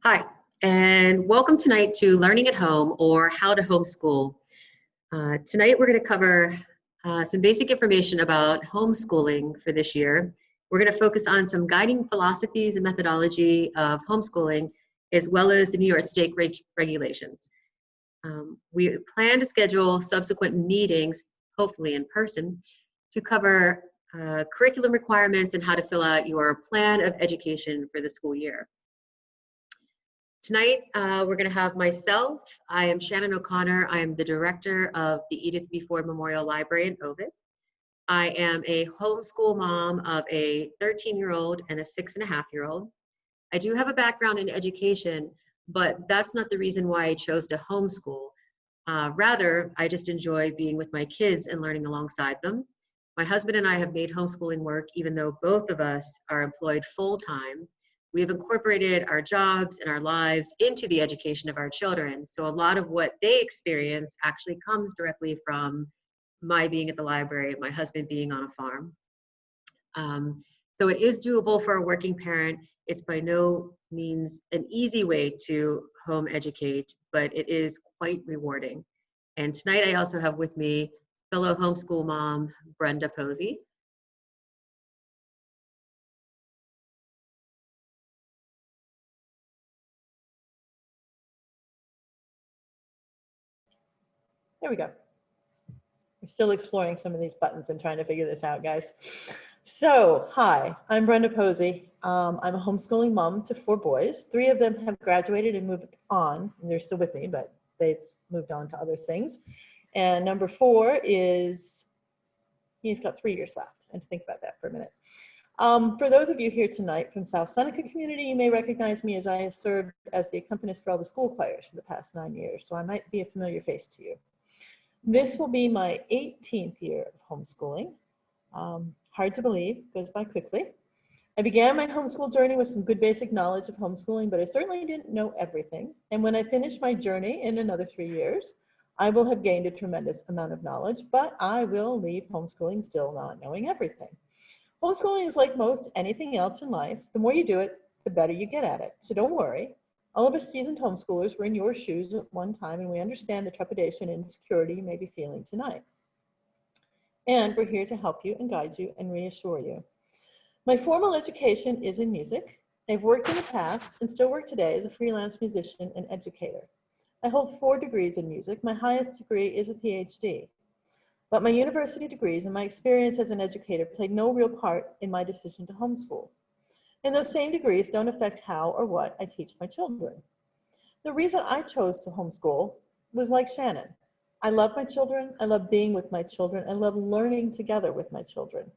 Hi, and welcome tonight to Learning at Home or How to Homeschool. Tonight we're going to cover some basic information about homeschooling for this year. We're going to focus on some guiding philosophies and methodology of homeschooling, as well as the New York State regulations. We plan to schedule subsequent meetings, hopefully in person, to cover curriculum requirements and how to fill out your plan of education for the school year. Tonight, we're going to have myself. I am Shannon OConnor. I am the director of the Edith B. Ford Memorial Library in Ovid. I am a homeschool mom of a 13-year-old and a 6.5-year-old. I do have a background in education, but that's not the reason why I chose to homeschool. Rather, I just enjoy being with my kids and learning alongside them. My husband and I have made homeschooling work even though both of us are employed full-time. We have incorporated our jobs and our lives into the education of our children. So a lot of what they experience actually comes directly from my being at the library, my husband being on a farm. So it is doable for a working parent. It's by no means an easy way to home educate, but it is quite rewarding. And tonight I also have with me fellow homeschool mom, Brenda Posey. There we go. We're still exploring some of these buttons and trying to figure this out, guys. So, hi, I'm Brenda Posey. I'm a homeschooling mom to 4 boys. 3 of them have graduated and moved on, and they're still with me, but they've moved on to other things. And number 4 is, he's got 3 years left. And think about that for a minute. For those of you here tonight from South Seneca community, you may recognize me as I have served as the accompanist for all the school choirs for the past 9 years, so I might be a familiar face to you. This will be my 18th year of homeschooling. Hard to believe, goes by quickly. I began my homeschool journey with some good basic knowledge of homeschooling, but I certainly didn't know everything. And when I finish my journey in another 3 years, I will have gained a tremendous amount of knowledge, but I will leave homeschooling still not knowing everything. Homeschooling is like most anything else in life. The more you do it, the better you get at it. So don't worry. All of us seasoned homeschoolers were in your shoes at one time, and we understand the trepidation and insecurity you may be feeling tonight. And we're here to help you and guide you and reassure you. My formal education is in music. I've worked in the past and still work today as a freelance musician and educator. I hold 4 degrees in music. My highest degree is a PhD. But my university degrees and my experience as an educator played no real part in my decision to homeschool. And those same degrees don't affect how or what I teach my children. The reason I chose to homeschool was like Shannon. I love my children, I love being with my children, I love learning together with my children.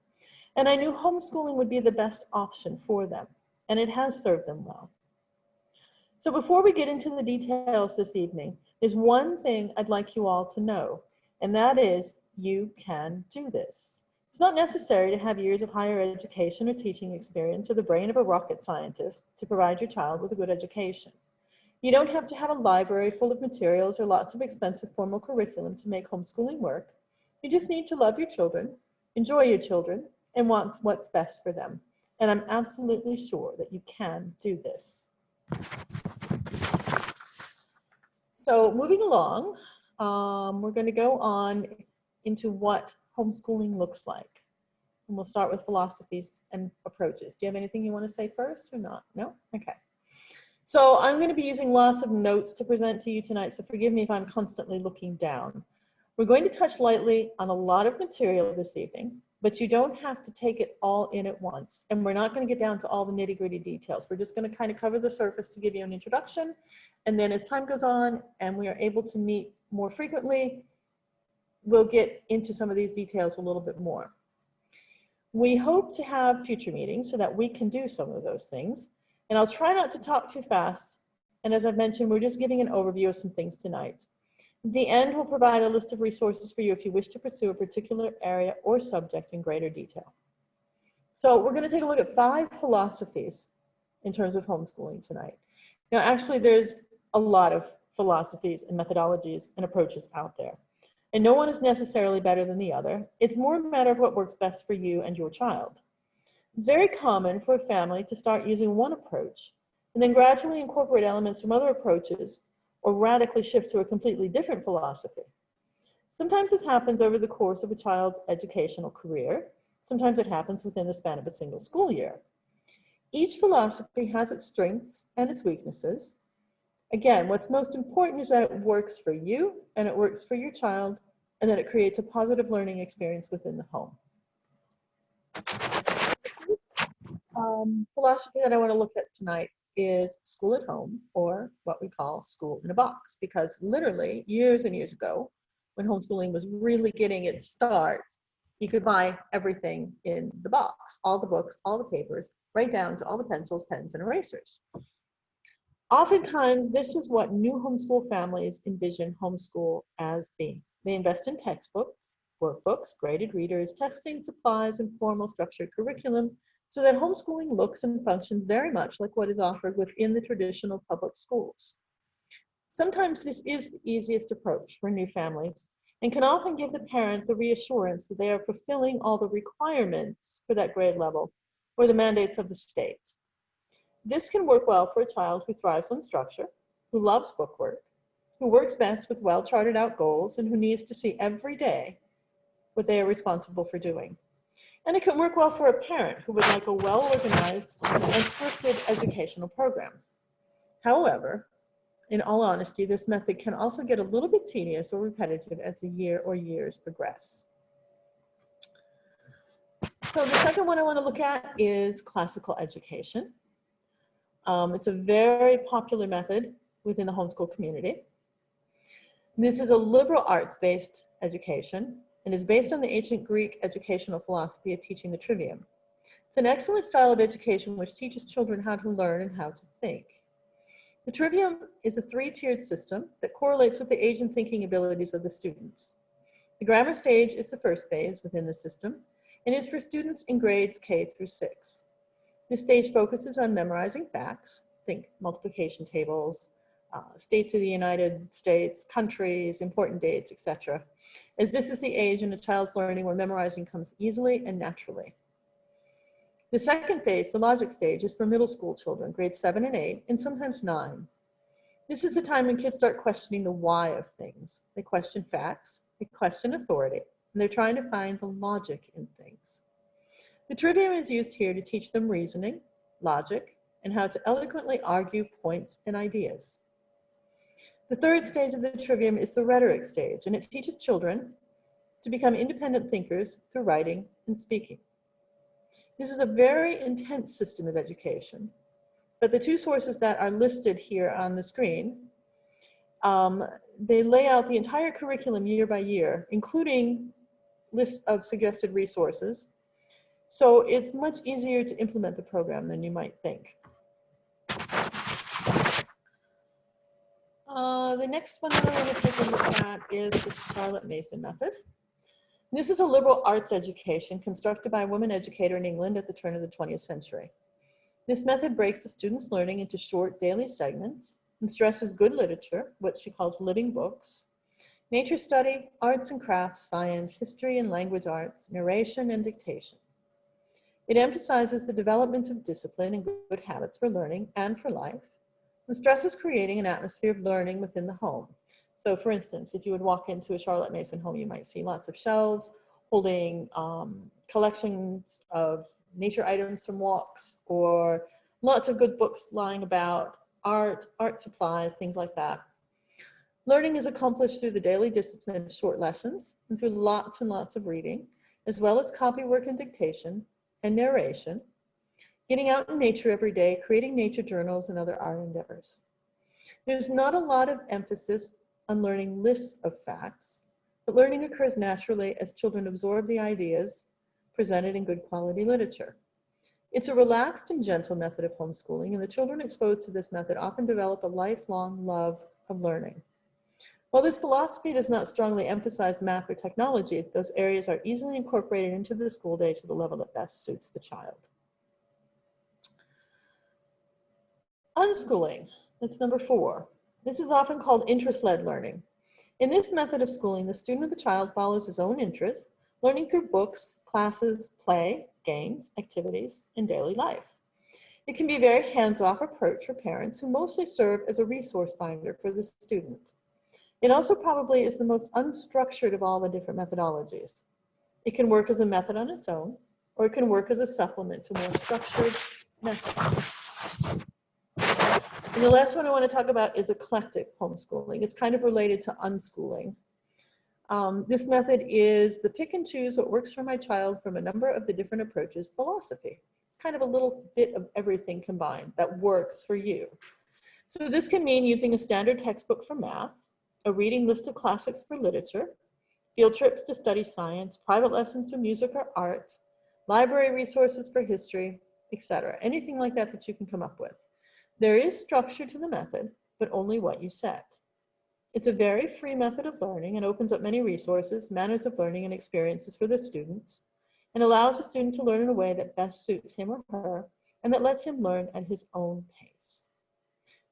And I knew homeschooling would be the best option for them, and it has served them well. So before we get into the details this evening, there's one thing I'd like you all to know, and that is you can do this. It's not necessary to have years of higher education or teaching experience or the brain of a rocket scientist to provide your child with a good education. You don't have to have a library full of materials or lots of expensive formal curriculum to make homeschooling work. You just need to love your children, enjoy your children, and want what's best for them. And I'm absolutely sure that you can do this. So moving along, we're going to go on into what homeschooling looks like. And we'll start with philosophies and approaches. Do you have anything you want to say first or not? No? Okay. So I'm going to be using lots of notes to present to you tonight, so forgive me if I'm constantly looking down. We're going to touch lightly on a lot of material this evening, but you don't have to take it all in at once. And we're not going to get down to all the nitty-gritty details. We're just going to kind of cover the surface to give you an introduction. And then as time goes on and we are able to meet more frequently, we'll get into some of these details a little bit more. We hope to have future meetings so that we can do some of those things. And I'll try not to talk too fast. And as I've mentioned, we're just giving an overview of some things tonight. At the end, we'll provide a list of resources for you if you wish to pursue a particular area or subject in greater detail. So we're going to take a look at 5 philosophies in terms of homeschooling tonight. Now, actually, there's a lot of philosophies and methodologies and approaches out there. And no one is necessarily better than the other. It's more a matter of what works best for you and your child. It's very common for a family to start using one approach and then gradually incorporate elements from other approaches or radically shift to a completely different philosophy. Sometimes this happens over the course of a child's educational career. Sometimes it happens within the span of a single school year. Each philosophy has its strengths and its weaknesses. Again, what's most important is that it works for you and it works for your child, and that it creates a positive learning experience within the home. Philosophy that I want to look at tonight is school at home, or what we call school in a box, because literally years and years ago, when homeschooling was really getting its start, you could buy everything in the box, all the books, all the papers, right down to all the pencils, pens, and erasers. Oftentimes, this was what new homeschool families envision homeschool as being. They invest in textbooks, workbooks, graded readers, testing supplies, and formal structured curriculum, so that homeschooling looks and functions very much like what is offered within the traditional public schools. Sometimes this is the easiest approach for new families and can often give the parent the reassurance that they are fulfilling all the requirements for that grade level or the mandates of the state. This can work well for a child who thrives on structure, who loves bookwork, who works best with well-charted out goals, and who needs to see every day what they are responsible for doing. And it can work well for a parent who would like a well-organized and scripted educational program. However, in all honesty, this method can also get a little bit tedious or repetitive as the year or years progress. So the second one I want to look at is classical education. It's a very popular method within the homeschool community. This is a liberal arts-based education and is based on the ancient Greek educational philosophy of teaching the trivium. It's an excellent style of education which teaches children how to learn and how to think. The trivium is a three-tiered system that correlates with the age and thinking abilities of the students. The grammar stage is the first phase within the system and is for students in grades K through 6. This stage focuses on memorizing facts, think multiplication tables, states of the United States, countries, important dates, etc., as this is the age in a child's learning where memorizing comes easily and naturally. The second phase, the logic stage, is for middle school children, grades 7 and 8, and sometimes 9. This is the time when kids start questioning the why of things. They question facts, they question authority, and they're trying to find the logic in things. The trivium is used here to teach them reasoning, logic, and how to eloquently argue points and ideas. The third stage of the trivium is the rhetoric stage, and it teaches children to become independent thinkers through writing and speaking. This is a very intense system of education, but the two sources that are listed here on the screen, they lay out the entire curriculum year by year, including lists of suggested resources. So it's much easier to implement the program than you might think. The next one that I want to take a look at is the Charlotte Mason method. This is a liberal arts education constructed by a woman educator in England at the turn of the 20th century. This method breaks the students' learning into short daily segments and stresses good literature, what she calls living books, nature study, arts and crafts, science, history and language arts, narration and dictation. It emphasizes the development of discipline and good habits for learning and for life, and stresses creating an atmosphere of learning within the home. So for instance, if you would walk into a Charlotte Mason home, you might see lots of shelves holding collections of nature items from walks, or lots of good books lying about, art supplies, things like that. Learning is accomplished through the daily discipline of short lessons and through lots and lots of reading, as well as copywork and dictation and narration, getting out in nature every day, creating nature journals and other art endeavors. There's not a lot of emphasis on learning lists of facts, but learning occurs naturally as children absorb the ideas presented in good quality literature. It's a relaxed and gentle method of homeschooling, and the children exposed to this method often develop a lifelong love of learning. While this philosophy does not strongly emphasize math or technology, those areas are easily incorporated into the school day to the level that best suits the child. Unschooling, that's number 4. This is often called interest-led learning. In this method of schooling, the student or the child follows his own interests, learning through books, classes, play, games, activities, and daily life. It can be a very hands-off approach for parents who mostly serve as a resource finder for the student. It also probably is the most unstructured of all the different methodologies. It can work as a method on its own, or it can work as a supplement to more structured methods. And the last one I want to talk about is eclectic homeschooling. It's kind of related to unschooling. This method is the pick and choose what works for my child from a number of the different approaches philosophy. It's kind of a little bit of everything combined that works for you. So this can mean using a standard textbook for math, a reading list of classics for literature, field trips to study science, private lessons for music or art, library resources for history, etc. Anything like that that you can come up with. There is structure to the method, but only what you set. It's a very free method of learning and opens up many resources, manners of learning, and experiences for the students, and allows the student to learn in a way that best suits him or her, and that lets him learn at his own pace.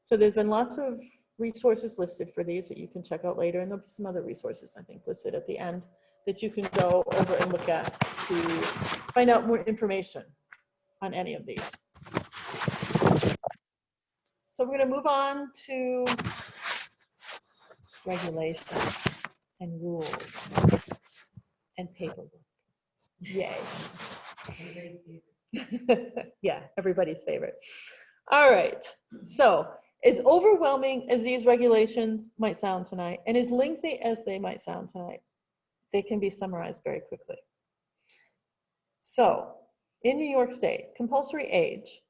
So there's been lots of resources listed for these that you can check out later, and there'll be some other resources, I think, listed at the end that you can go over and look at to find out more information on any of these. So we're going to move on to regulations and rules and paperwork. Yay. Yeah, everybody's favorite. All right. So as overwhelming as these regulations might sound tonight, and as lengthy as they might sound tonight, they can be summarized very quickly. So in New York State, compulsory age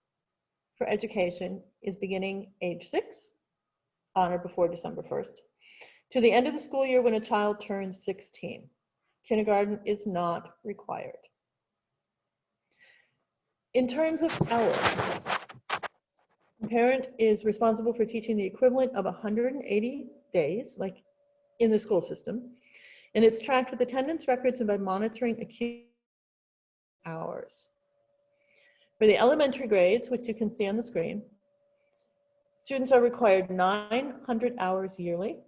for education is beginning age 6, on or before December 1st, to the end of the school year when a child turns 16. Kindergarten is not required. In terms of hours, the parent is responsible for teaching the equivalent of 180 days, like in the school system, and it's tracked with attendance records and by monitoring acute hours. For the elementary grades, which you can see on the screen, students are required 900 hours yearly,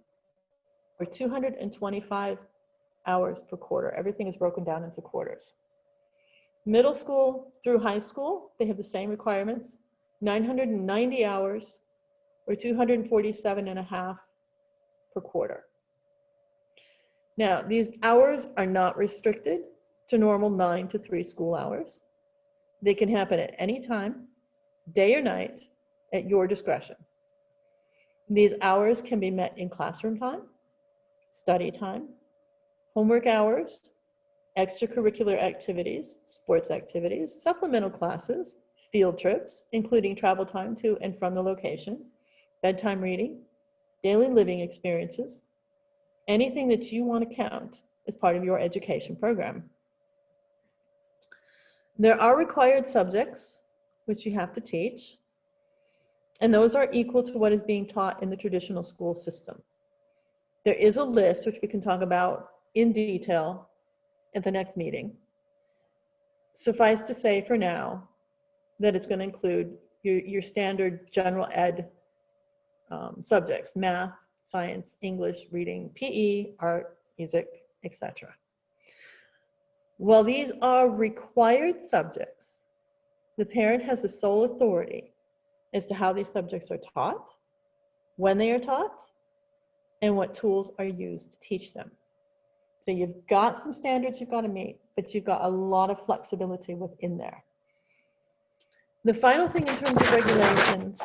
or 225 hours per quarter. Everything is broken down into quarters. Middle school through high school, they have the same requirements, 990 hours, or 247.5 per quarter. Now, these hours are not restricted to normal 9 to 3 school hours. They can happen at any time, day or night, at your discretion. These hours can be met in classroom time, study time, homework hours, extracurricular activities, sports activities, supplemental classes, field trips, including travel time to and from the location, bedtime reading, daily living experiences, anything that you want to count as part of your education program. There are required subjects which you have to teach, and those are equal to what is being taught in the traditional school system. There is a list which we can talk about in detail at the next meeting. Suffice to say for now that it's going to include your standard general ed subjects, math, science, English, reading, PE, art, music, etc. While these are required subjects, the parent has the sole authority as to how these subjects are taught, when they are taught, and what tools are used to teach them. So you've got some standards you've got to meet, but you've got a lot of flexibility within there. The final thing in terms of regulations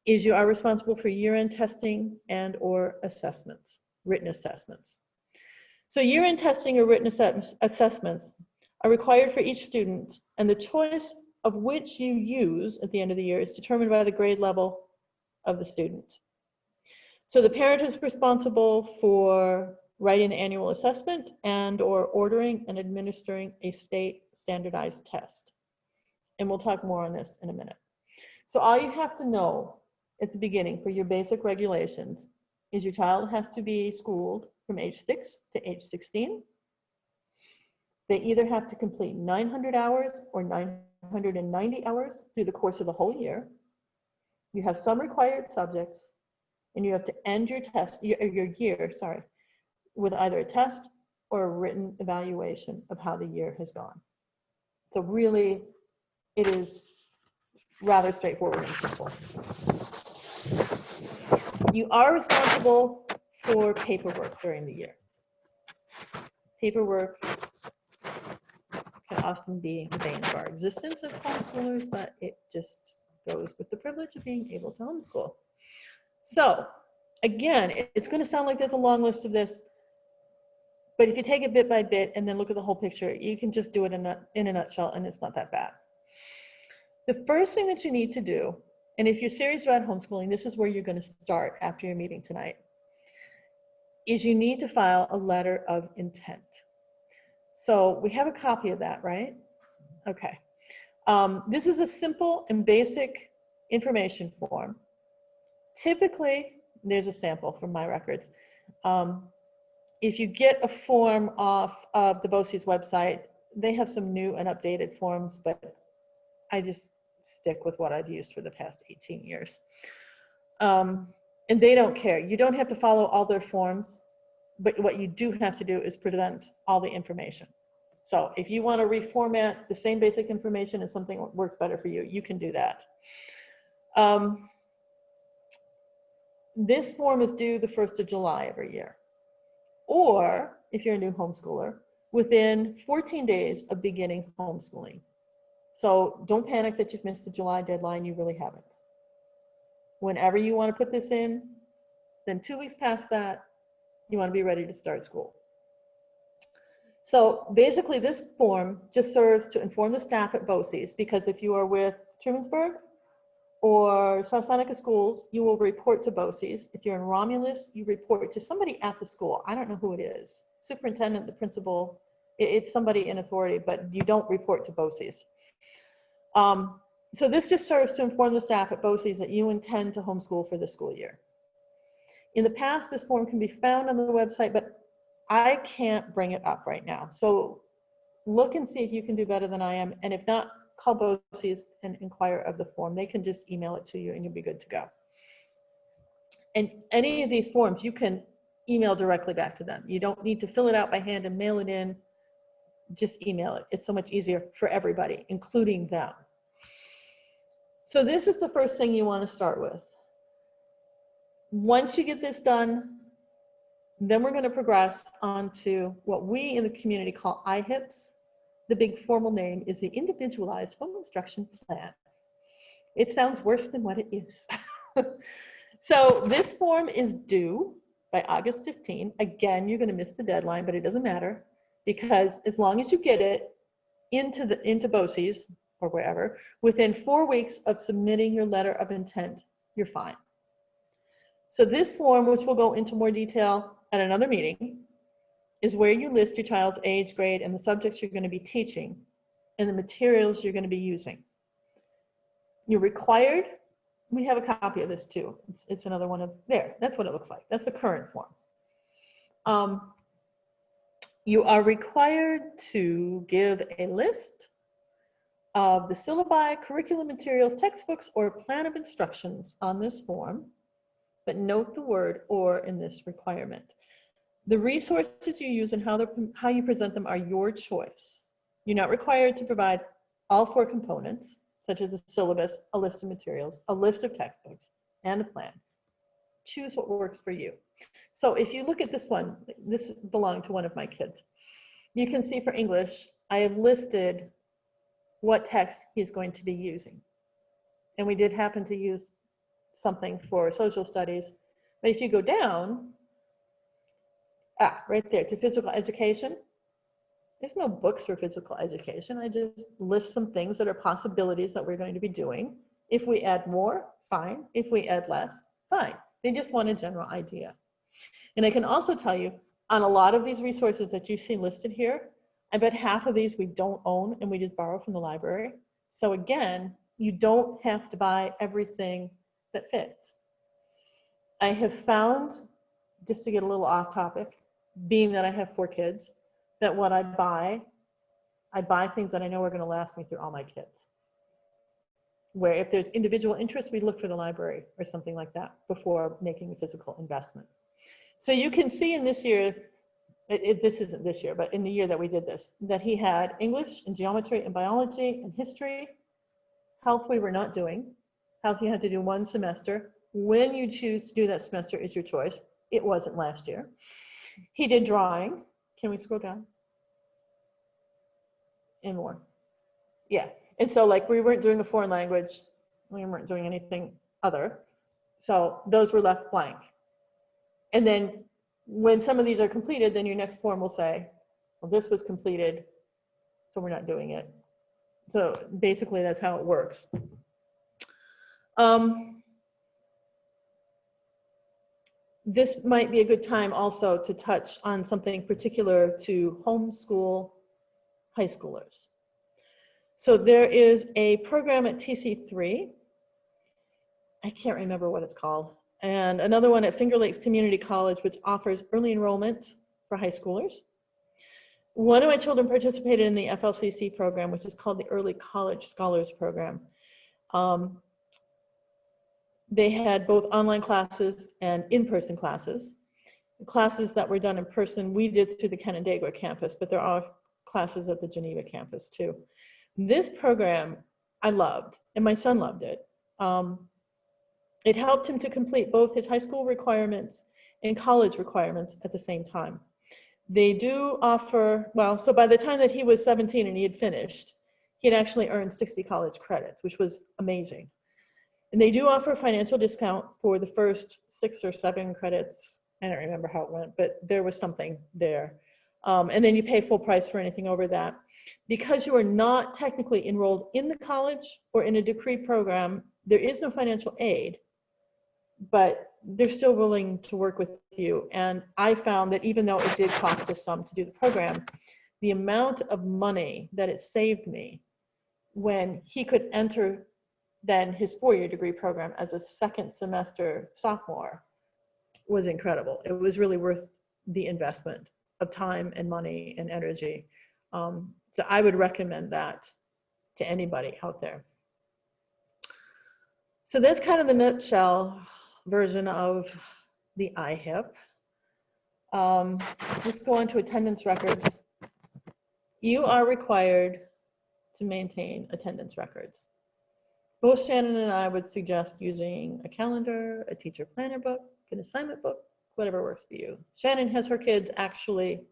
is you are responsible for year-end testing and or assessments, written assessments. So year-end testing or written assessments are required for each student, and the choice of which you use at the end of the year is determined by the grade level of the student. So the parent is responsible for writing the annual assessment and or ordering and administering a state standardized test. And we'll talk more on this in a minute. So all you have to know at the beginning for your basic regulations is your child has to be schooled from age 6 to age 16. They either have to complete 900 hours or 990 hours through the course of the whole year. You have some required subjects, and you have to end your year, with either a test or a written evaluation of how the year has gone. So really, it is rather straightforward and simple. You are responsible for paperwork during the year. Paperwork can often be the bane of our existence as homeschoolers, but it just goes with the privilege of being able to homeschool. So again, it's going to sound like there's a long list of this, but if you take it bit by bit and then look at the whole picture, you can just do it in a nutshell, and it's not that bad. The first thing that you need to do, and if you're serious about homeschooling, this is where you're going to start after your meeting tonight, is you need to file a letter of intent. So we have a copy of that, right? Okay. This is a simple and basic information form. Typically, there's a sample from my records. If you get a form off of the BOCES website, they have some new and updated forms, but I just stick with what I've used for the past 18 years. And they don't care. You don't have to follow all their forms, but what you do have to do is present all the information. So if you want to reformat the same basic information and something that works better for you, you can do that. This form is due the 1st of July every year. Or if you're a new homeschooler, within 14 days of beginning homeschooling. So don't panic that you've missed the July deadline, you really haven't. Whenever you want to put this in, then 2 weeks past that, you want to be ready to start school. So basically this form just serves to inform the staff at BOCES, because if you are with Trumansburg or South Seneca schools, you will report to BOCES. If you're in Romulus, you report to somebody at the school. I don't know who it is. Superintendent, the principal, it's somebody in authority, but you don't report to BOCES. So this just serves to inform the staff at BOCES that you intend to homeschool for the school year. In the past, this form can be found on the website, but I can't bring it up right now. So look and see if you can do better than I am. And if not, call BOCES and inquire of the form. They can just email it to you and you'll be good to go. And any of these forms, you can email directly back to them. You don't need to fill it out by hand and mail it in. Just email it. It's so much easier for everybody, including them. So this is the first thing you want to start with. Once you get this done, then we're going to progress on to what we in the community call IHIPs. The big formal name is the Individualized Home Instruction Plan. It sounds worse than what it is. So this form is due by August 15. Again, you're going to miss the deadline, but it doesn't matter, because as long as you get it into BOCES or wherever, within 4 weeks of submitting your letter of intent, you're fine. So this form, which we'll go into more detail at another meeting, is where you list your child's age, grade, and the subjects you're going to be teaching and the materials you're going to be using. You're required, we have a copy of this too. It's another one of there. That's what it looks like. That's the current form. You are required to give a list of the syllabi, curriculum materials, textbooks, or plan of instructions on this form, but note the word "or" in this requirement. The resources you use and how you present them are your choice. You're not required to provide all 4 components, such as a syllabus, a list of materials, a list of textbooks, and a plan. Choose what works for you. So if you look at this one, this belonged to one of my kids. You can see for English, I have listed what text he's going to be using. And we did happen to use something for social studies. But if you go down, right there, to physical education, there's no books for physical education. I just list some things that are possibilities that we're going to be doing. If we add more, fine. If we add less, fine. They just want a general idea. And I can also tell you, on a lot of these resources that you see listed here, I bet half of these we don't own and we just borrow from the library. So again, you don't have to buy everything that fits. I have found, just to get a little off topic, being that I have 4 kids, that what I buy things that I know are going to last me through all my kids. Where if there's individual interest, we look for the library or something like that before making a physical investment. So you can see in this year, this isn't this year, but in the year that we did this, that he had English and geometry and biology and history, Health we were not doing. Health you had to do one semester. When you choose to do that semester is your choice. It wasn't last year. He did drawing. Can we scroll down? And more. Yeah. And so like we weren't doing a foreign language. We weren't doing anything other. So those were left blank. And then when some of these are completed, then your next form will say, well, this was completed, so we're not doing it. So basically that's how it works. This might be a good time also to touch on something particular to homeschool high schoolers. So there is a program at TC3, I can't remember what it's called, and another one at Finger Lakes Community College, which offers early enrollment for high schoolers. One of my children participated in the FLCC program, which is called the Early College Scholars Program. They had both online classes and in-person classes. The classes that were done in person, we did through the Canandaigua campus, but there are classes at the Geneva campus too. This program I loved, and my son loved it. It helped him to complete both his high school requirements and college requirements at the same time. They do offer, well, so by the time that he was 17 and he had finished, he had actually earned 60 college credits, which was amazing. And they do offer a financial discount for the first 6 or 7 credits. I don't remember how it went, but there was something there. And then you pay full price for anything over that. Because you are not technically enrolled in the college or in a degree program, there is no financial aid, but they're still willing to work with you. And I found that even though it did cost us some to do the program, the amount of money that it saved me when he could enter then his 4-year degree program as a second semester sophomore was incredible. It was really worth the investment of time and money and energy. So I would recommend that to anybody out there. So that's kind of the nutshell version of the IHIP. Let's go on to attendance records. You are required to maintain attendance records. Both Shannon and I would suggest using a calendar, a teacher planner book, an assignment book, whatever works for you. Shannon has her kids actually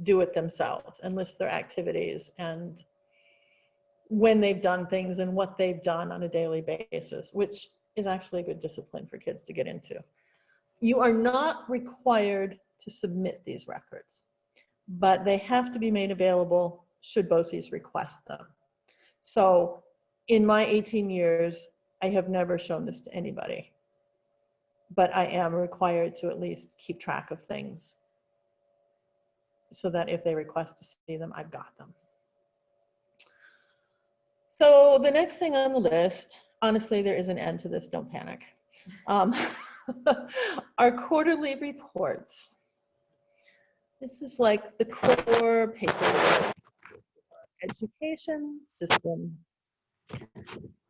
do it themselves and list their activities and when they've done things and what they've done on a daily basis, which is actually a good discipline for kids to get into. You are not required to submit these records, but they have to be made available should BOCES request them. So in my 18 years, I have never shown this to anybody, but I am required to at least keep track of things so that if they request to see them, I've got them. So the next thing on the list, honestly, there is an end to this, don't panic. Our quarterly reports. This is like the core paperwork, education system.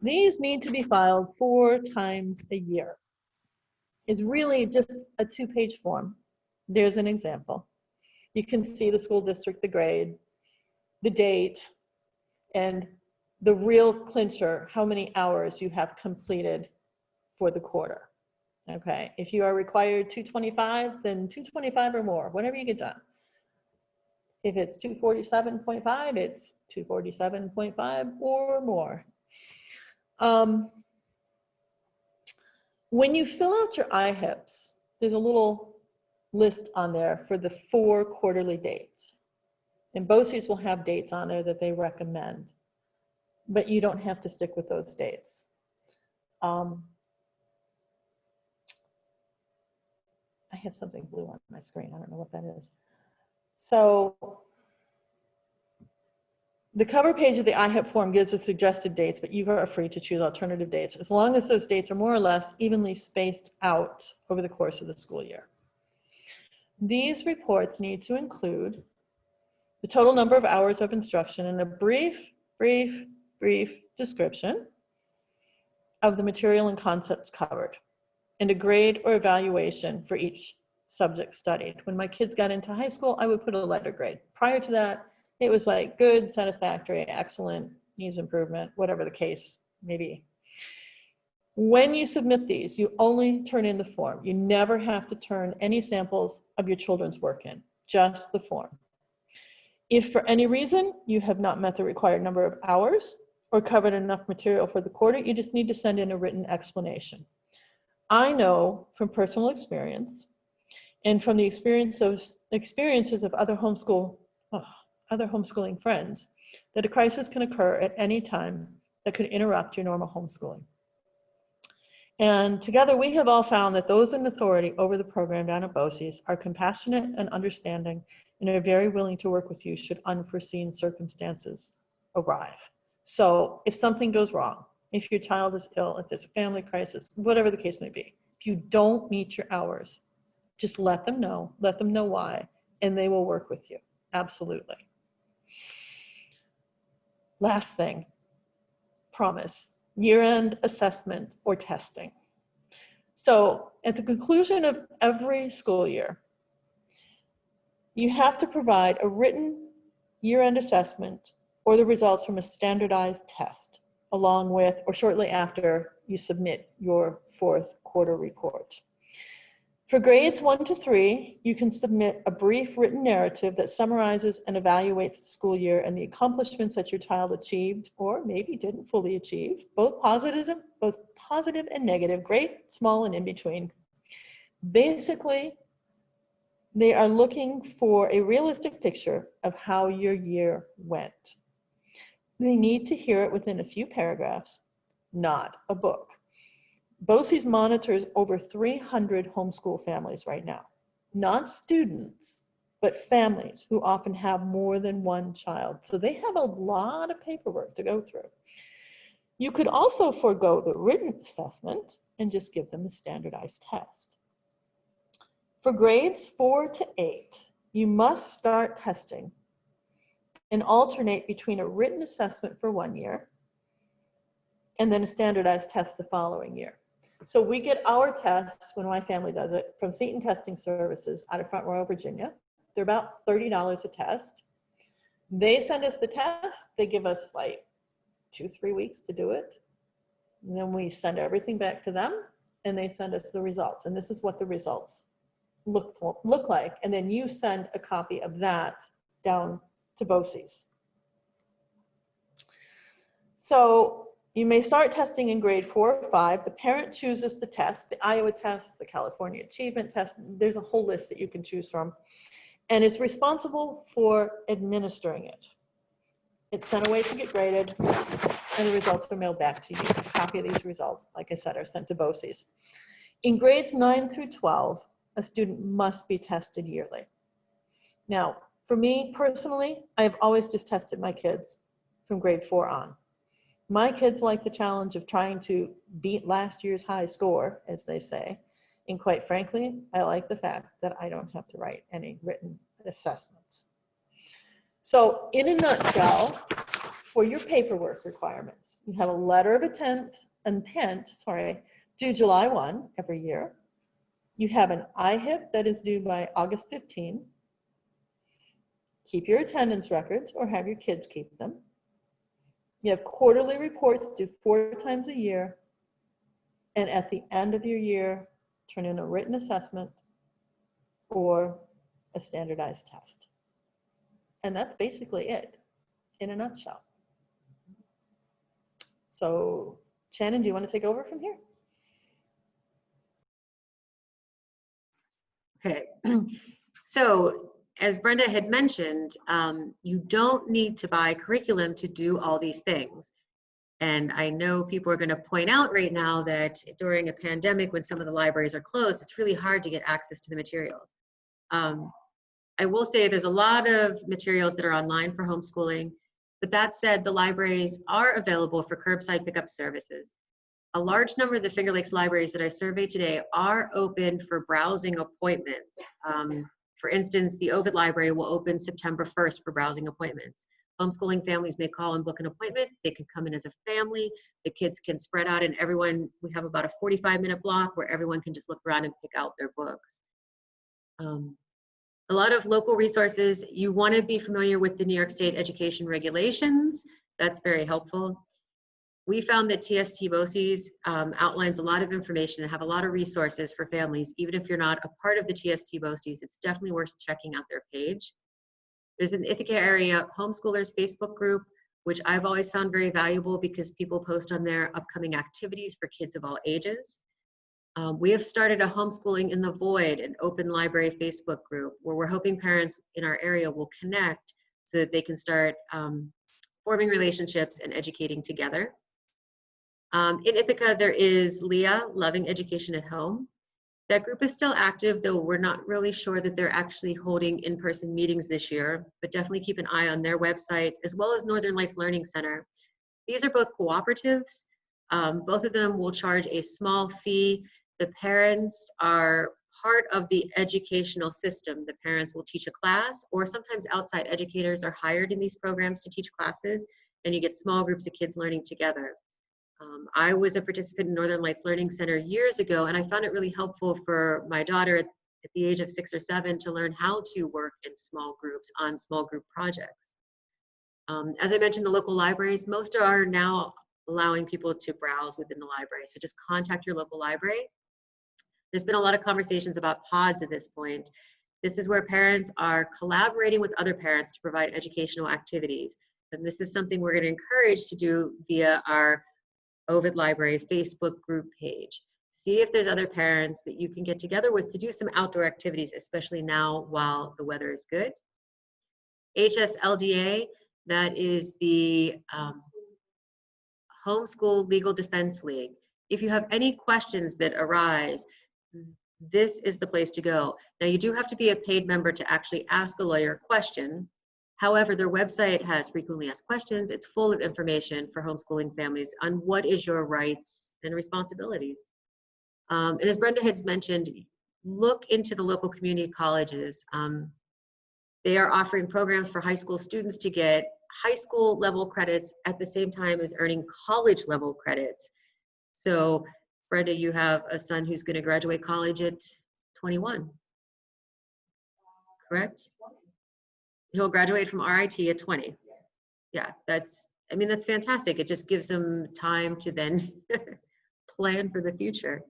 These need to be filed 4 times a year. It's really just a 2-page form. There's an example. You can see the school district, the grade, the date, and the real clincher, how many hours you have completed for the quarter. Okay, if you are required 225, then 225 or more, whatever you get done. If it's 247.5, it's 247.5 or more. When you fill out your IHIPs, there's a little list on there for the 4 quarterly dates. And BOCES will have dates on there that they recommend, but you don't have to stick with those dates. I have something blue on my screen. I don't know what that is. So the cover page of the IHIP form gives the suggested dates, but you are free to choose alternative dates as long as those dates are more or less evenly spaced out over the course of the school year. These reports need to include the total number of hours of instruction and a brief description of the material and concepts covered, and a grade or evaluation for each subject studied. When my kids got into high school, I would put a letter grade. Prior to that, it was like good, satisfactory, excellent, needs improvement, whatever the case maybe. When you submit these, you only turn in the form. You never have to turn any samples of your children's work in, just the form. If for any reason you have not met the required number of hours or covered enough material for the quarter, you just need to send in a written explanation. I know from personal experience and from the experiences of other homeschooling friends that a crisis can occur at any time that could interrupt your normal homeschooling. And together we have all found that those in authority over the program down at Posey's are compassionate and understanding and are very willing to work with you should unforeseen circumstances arrive. So if something goes wrong, if your child is ill, if there's a family crisis, whatever the case may be, if you don't meet your hours, just let them know why, and they will work with you. Absolutely. Last thing, promise, year-end assessment or testing. So at the conclusion of every school year, you have to provide a written year-end assessment or the results from a standardized test, along with or shortly after you submit your fourth quarter report. For grades 1 to 3, you can submit a brief written narrative that summarizes and evaluates the school year and the accomplishments that your child achieved or maybe didn't fully achieve, both positive and negative, great, small, and in between. Basically, they are looking for a realistic picture of how your year went. They need to hear it within a few paragraphs, not a book. BOCES monitors over 300 homeschool families right now, not students, but families who often have more than one child. So they have a lot of paperwork to go through. You could also forego the written assessment and just give them a standardized test. For grades 4 to 8, you must start testing and alternate between a written assessment for 1 year and then a standardized test the following year. So we get our tests, when my family does it, from Seton Testing Services out of Front Royal, Virginia. They're about $30 a test. They send us the test. They give us like 2-3 weeks to do it. And then we send everything back to them and they send us the results. And this is what the results look like. And then you send a copy of that down to BOCES. So you may start testing in grade 4 or 5. The parent chooses the test, the Iowa test, the California Achievement test. There's a whole list that you can choose from, and is responsible for administering it. It's sent away to get graded, and the results are mailed back to you. A copy of these results, like I said, are sent to BOCES. In grades 9 through 12, a student must be tested yearly. Now, for me personally, I have always just tested my kids from grade 4 on. My kids like the challenge of trying to beat last year's high score, as they say. And quite frankly, I like the fact that I don't have to write any written assessments. So in a nutshell, for your paperwork requirements, you have a letter of intent due July 1 every year. You have an IHIP that is due by August 15. Keep your attendance records or have your kids keep them. You have quarterly reports due 4 times a year. And at the end of your year, turn in a written assessment or a standardized test. And that's basically it in a nutshell. So Shannon, do you want to take over from here? Okay. So as Brenda had mentioned, you don't need to buy curriculum to do all these things. And I know people are going to point out right now that during a pandemic, when some of the libraries are closed, it's really hard to get access to the materials. I will say there's a lot of materials that are online for homeschooling, but that said, the libraries are available for curbside pickup services. A large number of the Finger Lakes libraries that I surveyed today are open for browsing appointments. For instance, the Ovid Library will open September 1st for browsing appointments. Homeschooling families may call and book an appointment. They can come in as a family. The kids can spread out and we have about a 45-minute block where everyone can just look around and pick out their books. A lot of local resources, you want to be familiar with the New York State education regulations. That's very helpful. We found that TST BOCES outlines a lot of information and have a lot of resources for families. Even if you're not a part of the TST BOCES, it's definitely worth checking out their page. There's an Ithaca area homeschoolers Facebook group, which I've always found very valuable because people post on their upcoming activities for kids of all ages. We have started a Homeschooling in the Void, an open library Facebook group where we're hoping parents in our area will connect so that they can start forming relationships and educating together. In Ithaca, there is LEAH, Loving Education at Home. That group is still active, though we're not really sure that they're actually holding in-person meetings this year, but definitely keep an eye on their website, as well as Northern Lights Learning Center. These are both cooperatives. Both of them will charge a small fee. The parents are part of the educational system. The parents will teach a class, or sometimes outside educators are hired in these programs to teach classes, and you get small groups of kids learning together. I was a participant in Northern Lights Learning Center years ago, and I found it really helpful for my daughter at the age of 6 or 7 to learn how to work in small groups on small group projects. As I mentioned, the local libraries, most are now allowing people to browse within the library, so just contact your local library. There's been a lot of conversations about pods at this point. This is where parents are collaborating with other parents to provide educational activities, and this is something we're going to encourage to do via our Ovid Library Facebook group page. See if there's other parents that you can get together with to do some outdoor activities, especially now while the weather is good. HSLDA, that is the Homeschool Legal Defense League. If you have any questions that arise, this is the place to go. Now, you do have to be a paid member to actually ask a lawyer a question. However, their website has frequently asked questions. It's full of information for homeschooling families on what is your rights and responsibilities. And as Brenda has mentioned, look into the local community colleges. They are offering programs for high school students to get high school level credits at the same time as earning college level credits. So, Brenda, you have a son who's going to graduate college at 21, correct? He'll graduate from RIT at 20. Yeah, that's fantastic. It just gives him time to then plan for the future.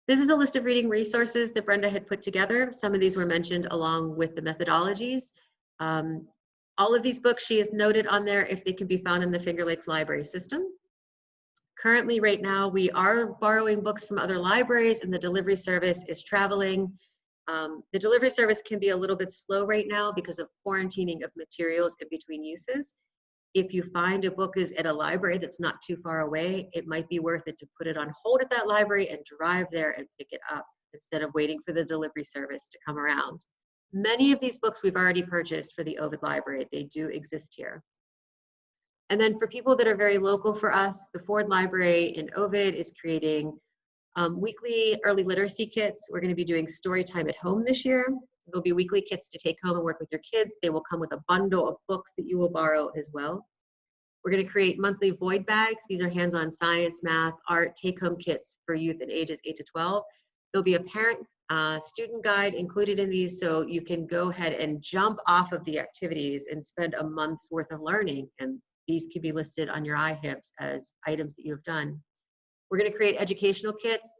This is a list of reading resources that Brenda had put together. Some of these were mentioned along with the methodologies. All of these books she has noted on there if they can be found in the Finger Lakes Library System. Currently, right now, we are borrowing books from other libraries and the delivery service is traveling. The delivery service can be a little bit slow right now because of quarantining of materials in between uses. If you find a book is at a library that's not too far away, it might be worth it to put it on hold at that library and drive there and pick it up instead of waiting for the delivery service to come around. Many of these books we've already purchased for the Ovid Library. They do exist here. And then for people that are very local for us, the Ford Library in Ovid is creating weekly early literacy kits. We're going to be doing story time at home this year. There'll be weekly kits to take home and work with your kids. They will come with a bundle of books that you will borrow as well. We're going to create monthly void bags. These are hands-on science, math, art, take-home kits for youth in ages 8 to 12. There'll be a parent student guide included in these, so you can go ahead and jump off of the activities and spend a month's worth of learning. And these can be listed on your iHips as items that you have done. We're going to create educational kits.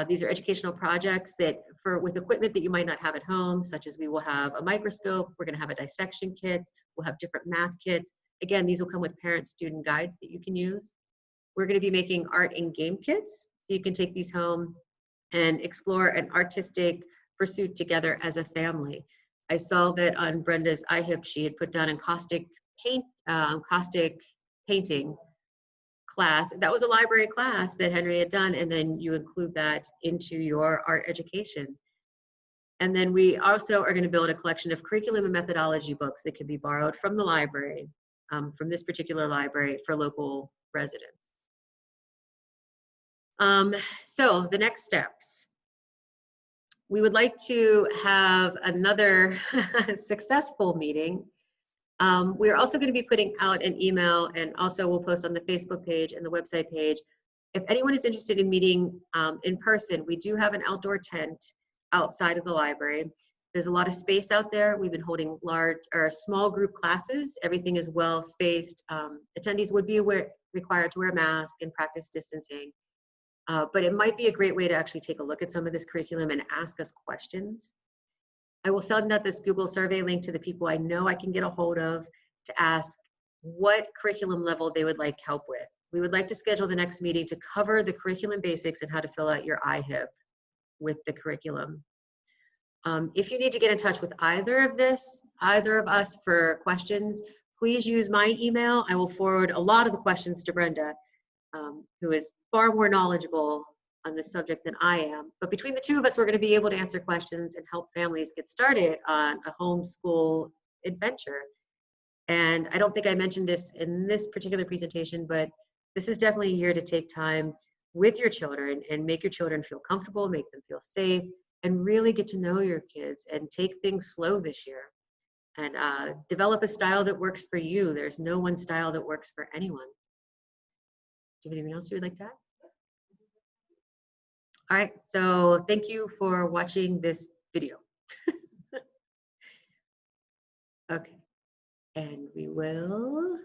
These are educational projects that with equipment that you might not have at home, such as we will have a microscope, we're going to have a dissection kit, we'll have different math kits. Again, these will come with parent-student guides that you can use. We're going to be making art and game kits, so you can take these home and explore an artistic pursuit together as a family. I saw that on Brenda's iHip, she had put down encaustic painting class. That was a library class that Henry had done, and then you include that into your art education. And then we also are going to build a collection of curriculum and methodology books that can be borrowed from the library, from this particular library for local residents. So the next steps. We would like to have another successful meeting. We're also going to be putting out an email, and also we'll post on the Facebook page and the website page. If anyone is interested in meeting in person, we do have an outdoor tent outside of the library. There's a lot of space out there. We've been holding large or small group classes. Everything is well spaced. Attendees would be required to wear a mask and practice distancing. But it might be a great way to actually take a look at some of this curriculum and ask us questions. I will send out this Google survey link to the people I know I can get a hold of to ask what curriculum level they would like help with. We would like to schedule the next meeting to cover the curriculum basics and how to fill out your IHIP with the curriculum. If you need to get in touch with either of us for questions, please use my email. I will forward a lot of the questions to Brenda, who is far more knowledgeable on this subject than I am. But between the two of us, we're going to be able to answer questions and help families get started on a homeschool adventure. And I don't think I mentioned this in this particular presentation, but this is definitely a year to take time with your children and make your children feel comfortable, make them feel safe, and really get to know your kids and take things slow this year. And develop a style that works for you. There's no one style that works for anyone. Do you have anything else you would like to add? All right, so thank you for watching this video. Okay, and we will